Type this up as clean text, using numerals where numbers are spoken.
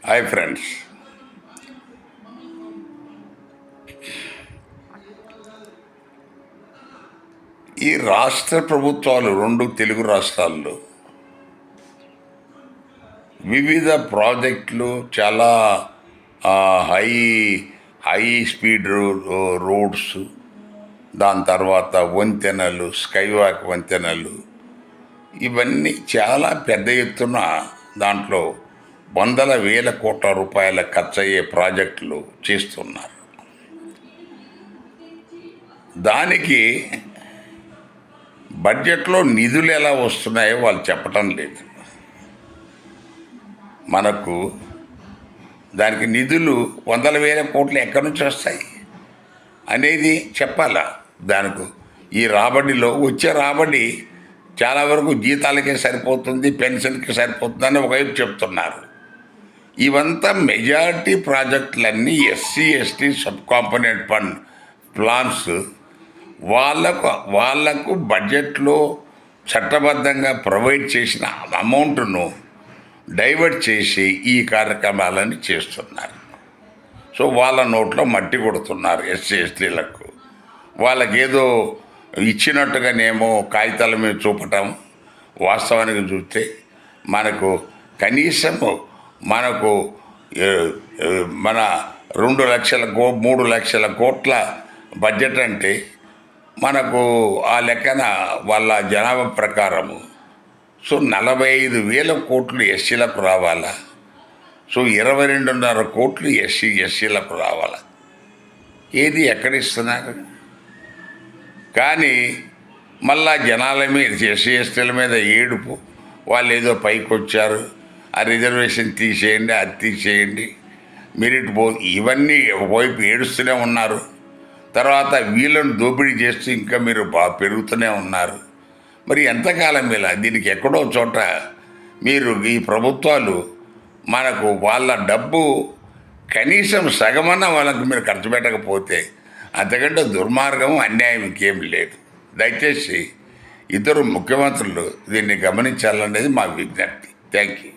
Hi friends, ఈ రాష్ట్ర ప్రభుత్వాలు రెండు తెలుగు రాష్ట్రాల్లో వివిధ ప్రాజెక్టులు చాలా హై హై స్పీడ్ రోడ్స్, దాని తర్వాత వంతెనలు, స్కైవాక్ వంతెనలు, ఇవన్నీ చాలా పెద్ద ఎత్తున దాంట్లో వందల వేల కోట్ల రూపాయల ఖర్చయ్యే ప్రాజెక్టులు చేస్తున్నారు. దానికి బడ్జెట్లో నిధులు ఎలా వస్తున్నాయో వాళ్ళు చెప్పటం లేదు. మనకు దానికి నిధులు వందల వేల కోట్లు ఎక్కడి నుంచి వస్తాయి అనేది చెప్పాలా. దానికి ఈ రాబడిలో వచ్చే రాబడి చాలా వరకు జీతాలకే సరిపోతుంది, పెన్షన్కి సరిపోతుందని ఒకవైపు చెప్తున్నారు. ఇవంతా మెజారిటీ ప్రాజెక్టులన్నీ SC ST sub component fund plans వాళ్లకు బడ్జెట్లో చట్టబద్ధంగా ప్రొవైడ్ చేసిన అమౌంట్ను డైవర్ట్ చేసి ఈ కార్యక్రమాలని చేస్తున్నారు. సో వాళ్ళ నోట్లో మట్టి కొడుతున్నారు ఎస్సీ ఎస్టీలకు. వాళ్ళకేదో ఇచ్చినట్టుగానేమో కాగితాల మీద చూపటం, వాస్తవానికి చూస్తే మనకు కనీసము మన 2 లక్షల 3 లక్షల కోట్ల బడ్జెట్ అంటే మనకు ఆ లెక్కన వాళ్ళ జనాభా ప్రకారము సో 45,000 కోట్లు ఎస్సీలకు రావాలా, సో 22.5 కోట్లు ఎస్సీలకు రావాలా. ఏది ఎక్కడిస్తున్నారు? కానీ మళ్ళా జనాల మీద, ఎస్సీ ఎస్టీల మీద ఏడుపు. వాళ్ళు ఏదో పైకి వచ్చారు, ఆ రిజర్వేషన్ తీసేయండి, అది తీసేయండి, మెరిట్ ఇవన్నీ ఒకవైపు ఏడుస్తూనే ఉన్నారు. తర్వాత వీళ్ళను దోపిడీ చేస్తూ ఇంకా మీరు బాగా పెరుగుతూనే ఉన్నారు. మరి ఎంతకాలం ఇలా? దీనికి ఎక్కడో చోట మీరు ఈ ప్రభుత్వాలు మనకు వాళ్ళ డబ్బు కనీసం సగమన్న వాళ్ళకు మీరు ఖర్చు పెట్టకపోతే అంతకంటే దుర్మార్గం, అన్యాయం ఇంకేం లేదు. దయచేసి ఇద్దరు ముఖ్యమంత్రులు దీన్ని గమనించాలనేది మా విజ్ఞప్తి. Thank you.